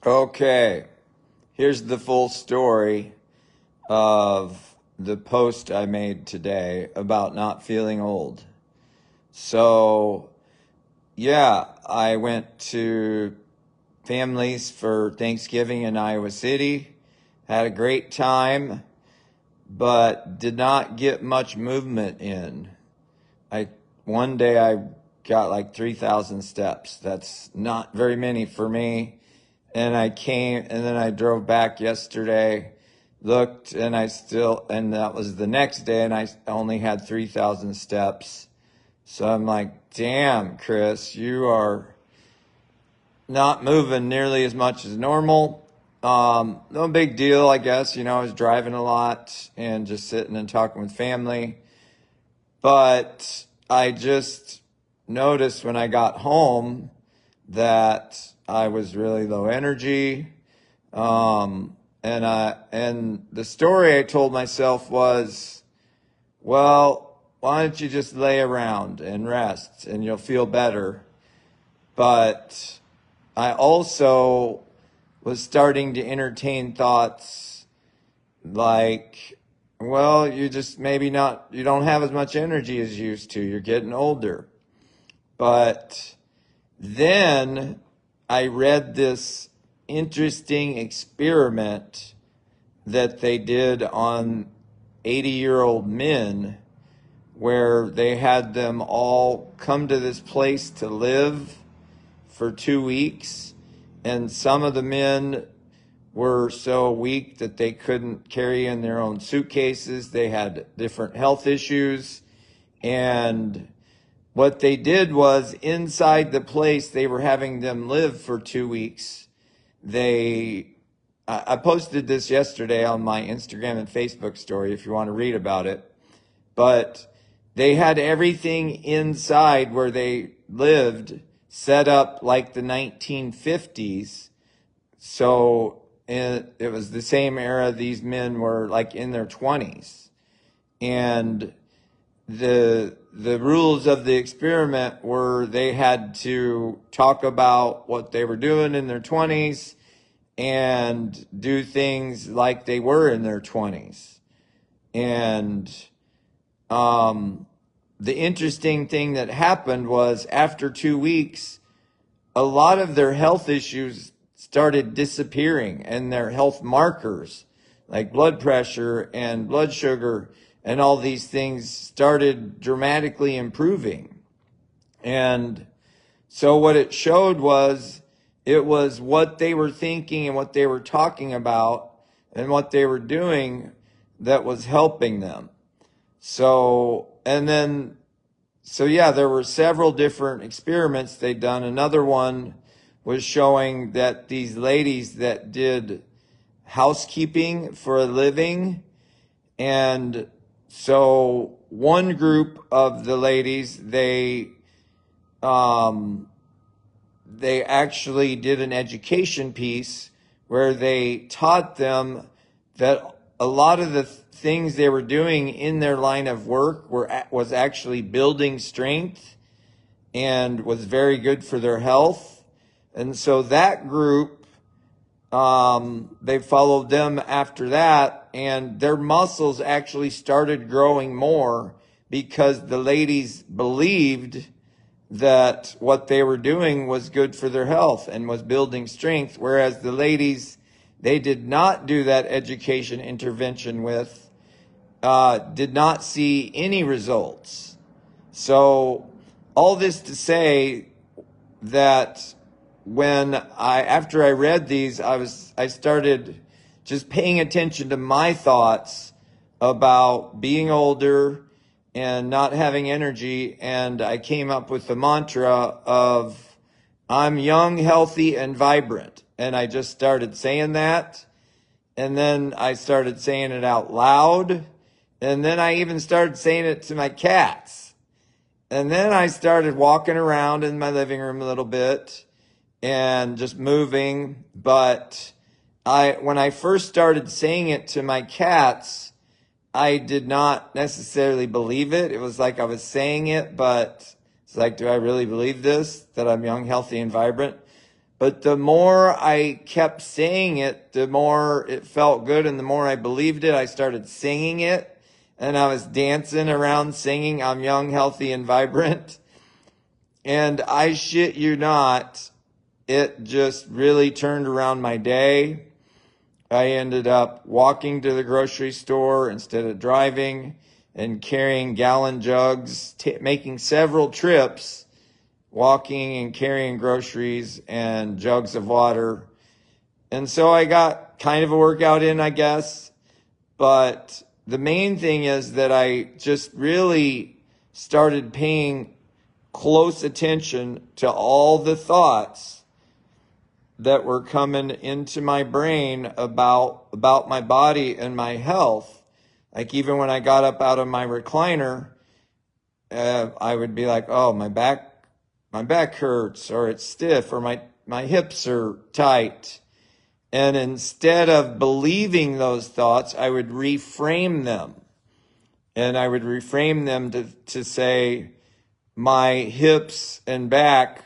Okay, here's the full story of the post I made today about not feeling old. So, yeah, I went to families for Thanksgiving in Iowa City, had a great time, but did not get much movement in. I One day I got like 3,000 steps. That's not very many for me. And I came, and then I drove back yesterday, looked, and that was the next day, and I only had 3,000 steps. So I'm like, damn, Chris, you are not moving nearly as much as normal. No big deal, I guess. I was driving a lot and just sitting and talking with family. But I just noticed when I got home that I was really low energy. And the story I told myself was, well, why don't you just lay around and rest and you'll feel better. But I also was starting to entertain thoughts like, well, you just you don't have as much energy as you used to. You're getting older. But then I read this interesting experiment that they did on 80-year-old men where they had them all come to this place to live for 2 weeks. And some of the men were so weak that they couldn't carry in their own suitcases. They had different health issues. And what they did was inside the place they were having them live for 2 weeks, I posted this yesterday on my Instagram and Facebook story if you want to read about it. But they had everything inside where they lived set up like the 1950s. So it was the same era these men were like in their 20s. And the rules of the experiment were they had to talk about what they were doing in their 20s and do things like they were in their 20s. And the interesting thing that happened was after 2 weeks, a lot of their health issues started disappearing, and their health markers like blood pressure and blood sugar and all these things started dramatically improving. And so what it showed was it was what they were thinking and what they were talking about and what they were doing that was helping them. So yeah, there were several different experiments they'd done. Another one was showing that these ladies that did housekeeping for a living, and so one group of the ladies, they actually did an education piece where they taught them that a lot of the things they were doing in their line of work was actually building strength and was very good for their health. And so that group, they followed them after that, and their muscles actually started growing more because the ladies believed that what they were doing was good for their health and was building strength, whereas the ladies they did not do that education intervention with did not see any results. So all this to say that after I read these, I started just paying attention to my thoughts about being older and not having energy, and I came up with the mantra of I'm young, healthy, and vibrant. And I just started saying that, and then I started saying it out loud, and then I even started saying it to my cats. And then I started walking around in my living room a little bit and just moving. But when I first started saying it to my cats, I did not necessarily believe it. It was like I was saying it, but it's like, do I really believe this, that I'm young, healthy, and vibrant? But the more I kept saying it, the more it felt good. And the more I believed it, I started singing it. And I was dancing around singing, I'm young, healthy, and vibrant. And I shit you not, it just really turned around my day. I ended up walking to the grocery store instead of driving and carrying gallon jugs, making several trips, walking and carrying groceries and jugs of water. And so I got kind of a workout in, I guess. But the main thing is that I just really started paying close attention to all the thoughts that were coming into my brain about my body and my health. Like even when I got up out of my recliner, I would be like, oh, my back hurts, or it's stiff, or my hips are tight. And instead of believing those thoughts, I would reframe them. And I would reframe them to say, my hips and back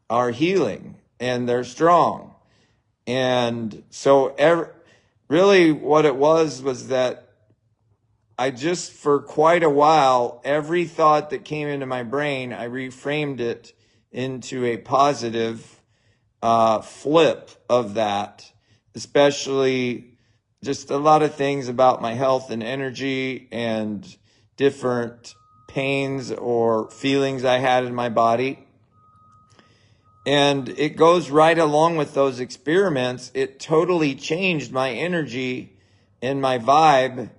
are healing and they're strong. And so really what it was that I just, for quite a while, every thought that came into my brain, I reframed it into a positive flip of that, especially just a lot of things about my health and energy and different pains or feelings I had in my body. And it goes right along with those experiments. It totally changed my energy and my vibe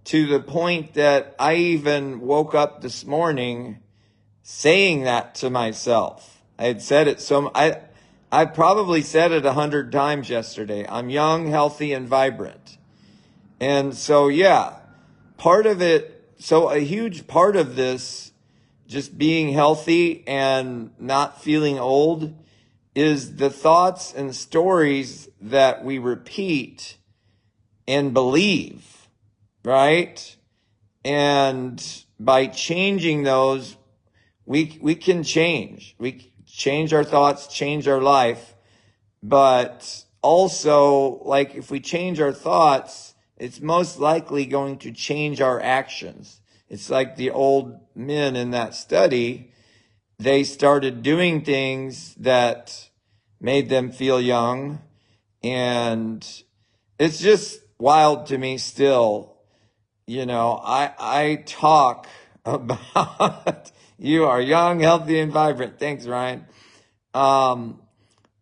to the point that I even woke up this morning saying that to myself. I had said it I probably said it 100 times yesterday. I'm young, healthy, and vibrant. And so, yeah, a huge part of this, just being healthy and not feeling old, is the thoughts and stories that we repeat and believe, right? And by changing those, we can change. We change our thoughts, change our life. But also, like, if we change our thoughts, it's most likely going to change our actions. It's like the old men in that study. They started doing things that made them feel young. And it's just wild to me still. You know, I talk about you are young, healthy, and vibrant. Thanks, Ryan.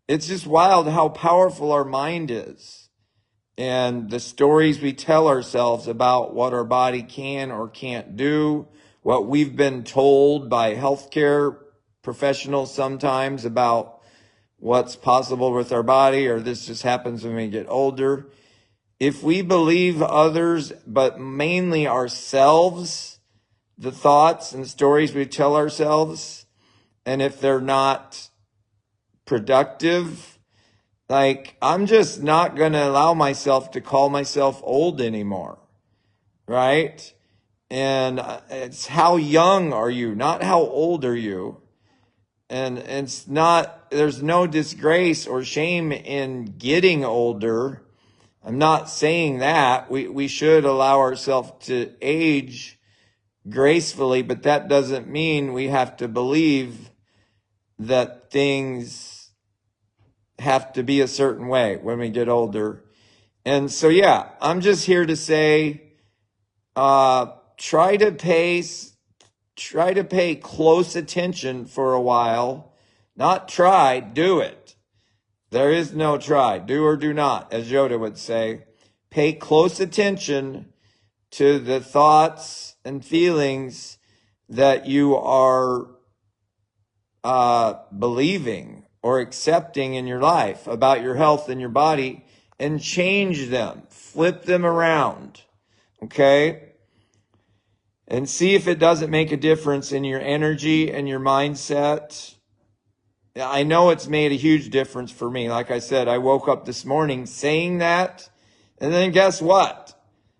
It's just wild how powerful our mind is, and the stories we tell ourselves about what our body can or can't do, what we've been told by healthcare professionals sometimes about what's possible with our body, or this just happens when we get older. If we believe others, but mainly ourselves, the thoughts and stories we tell ourselves, and if they're not productive, like, I'm just not going to allow myself to call myself old anymore, right? And it's how young are you, not how old are you. And it's not, there's no disgrace or shame in getting older. I'm not saying that. We should allow ourselves to age gracefully, but that doesn't mean we have to believe that things have to be a certain way when we get older. And so, yeah, I'm just here to say, try to pay close attention for a while. Not try, do it. There is no try, do or do not, as Yoda would say. Pay close attention to the thoughts and feelings that you are believing or accepting in your life about your health and your body, and change them, flip them around, okay? And see if it doesn't make a difference in your energy and your mindset. I know it's made a huge difference for me. Like I said, I woke up this morning saying that, and then guess what?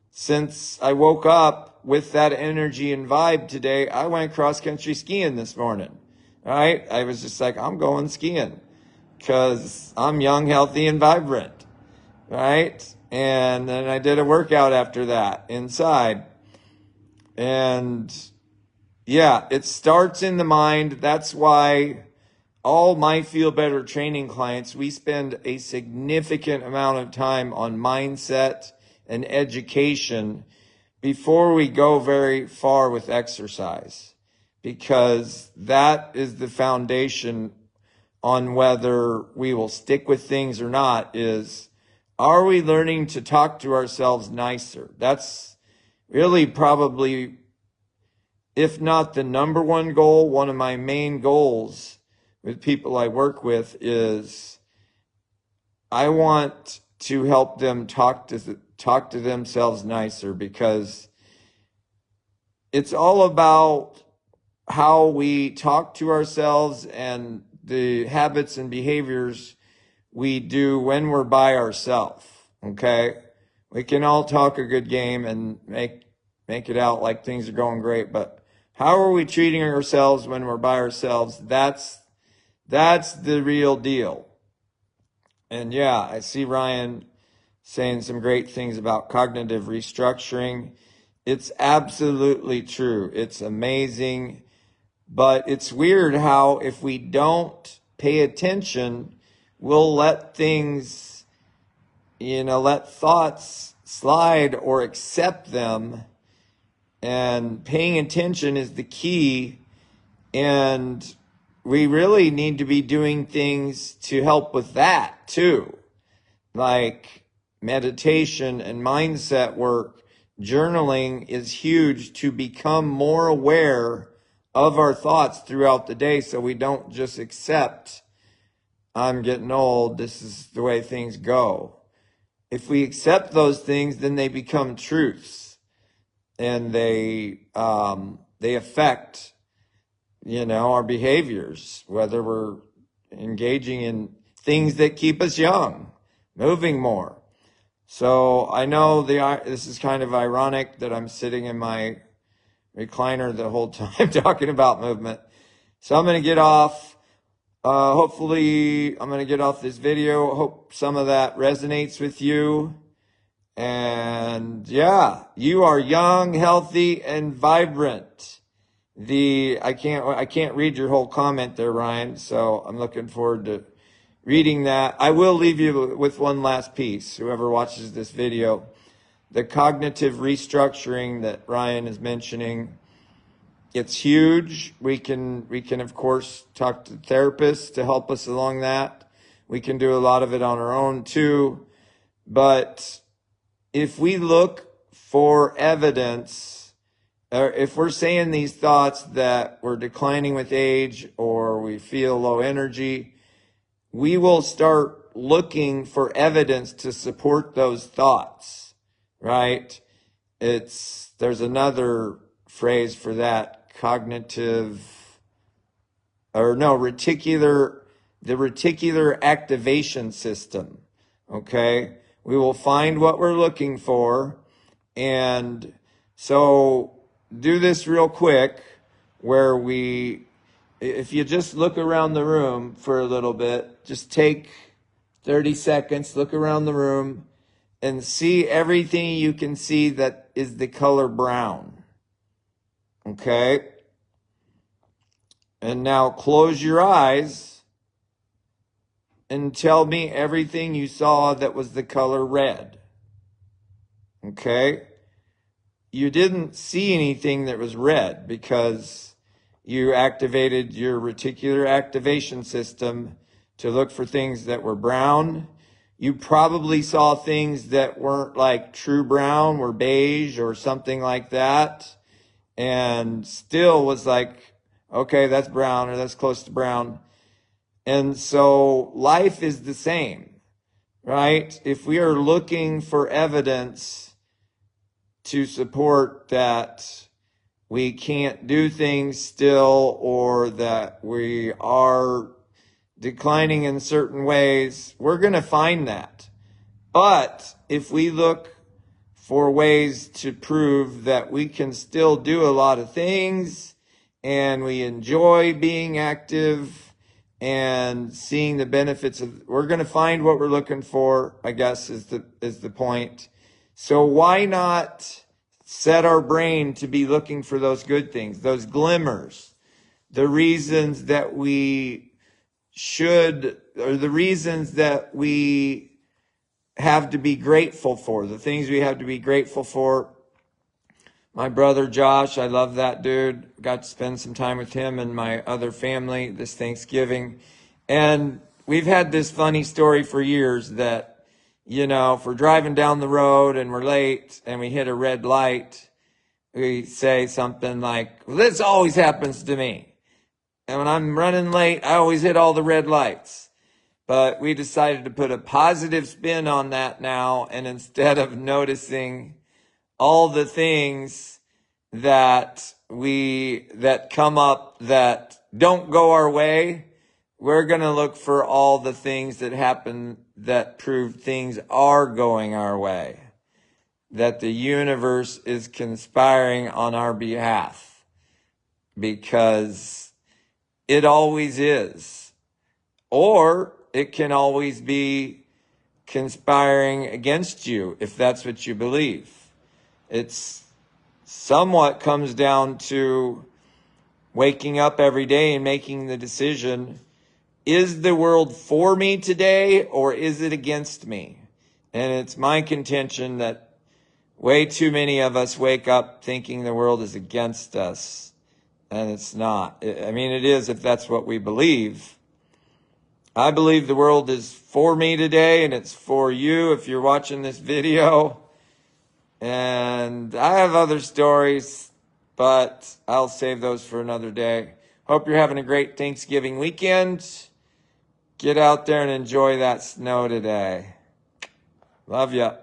Since I woke up with that energy and vibe today, I went cross-country skiing this morning, right? I was just like, I'm going skiing. because I'm young, healthy, and vibrant, right? And then I did a workout after that inside. And yeah, it starts in the mind. That's why all my Feel Better training clients, we spend a significant amount of time on mindset and education before we go very far with exercise, because that is the foundation on whether we will stick with things or not. Is, are we learning to talk to ourselves nicer? That's really probably, if not the number one goal, one of my main goals with people I work with is I want to help them talk to themselves nicer, because it's all about how we talk to ourselves and the habits and behaviors we do when we're by ourselves. Okay? We can all talk a good game and make it out like things are going great, but how are we treating ourselves when we're by ourselves? That's the real deal. And yeah, I see Ryan saying some great things about cognitive restructuring. It's absolutely true. It's amazing. But it's weird how if we don't pay attention, we'll let things, let thoughts slide or accept them. And paying attention is the key. And we really need to be doing things to help with that too, like meditation and mindset work. Journaling is huge to become more aware of our thoughts throughout the day, so we don't just accept, I'm getting old, this is the way things go. If we accept those things, then they become truths, and they affect our behaviors, whether we're engaging in things that keep us young, moving more. So I know this is kind of ironic that I'm sitting in my recliner the whole time talking about movement. So I'm going to get off. Hopefully I'm going to get off this video. Hope some of that resonates with you. And yeah, you are young, healthy, and vibrant. I can't read your whole comment there, Ryan, so I'm looking forward to reading that. I will leave you with one last piece, whoever watches this video. The cognitive restructuring that Ryan is mentioning, it's huge. We can of course talk to therapists to help us along that. We can do a lot of it on our own too. But if we look for evidence, or if we're saying these thoughts that we're declining with age or we feel low energy, we will start looking for evidence to support those thoughts, right? There's another phrase for that, the reticular activation system, okay? We will find what we're looking for, and so do this real quick, where if you just look around the room for a little bit, just take 30 seconds, look around the room and see everything you can see that is the color brown. Okay? And now close your eyes and tell me everything you saw that was the color red. Okay? You didn't see anything that was red because you activated your reticular activation system to look for things that were brown. You probably saw things that weren't like true brown, were beige or something like that, and still was like, okay, that's brown, or that's close to brown. And so life is the same, right? If we are looking for evidence to support that we can't do things still, or that we are declining in certain ways, we're going to find that. But if we look for ways to prove that we can still do a lot of things and we enjoy being active and seeing the benefits of, we're going to find what we're looking for, I guess is the point. So why not set our brain to be looking for those good things, those glimmers, the reasons that we should, or the reasons that we have to be grateful for, the things we have to be grateful for. My brother Josh, I love that dude. Got to spend some time with him and my other family this Thanksgiving. And we've had this funny story for years that, you know, if we're driving down the road and we're late and we hit a red light, we say something like, well, this always happens to me. And when I'm running late, I always hit all the red lights. But we decided to put a positive spin on that now. And instead of noticing all the things that come up that don't go our way, we're going to look for all the things that happen that prove things are going our way, that the universe is conspiring on our behalf, because it always is. Or it can always be conspiring against you if that's what you believe. It's somewhat comes down to waking up every day and making the decision, is the world for me today or is it against me? And it's my contention that way too many of us wake up thinking the world is against us, and it's not. I mean, it is if that's what we believe. I believe the world is for me today, and it's for you if you're watching this video. And I have other stories, but I'll save those for another day. Hope you're having a great Thanksgiving weekend. Get out there and enjoy that snow today. Love ya.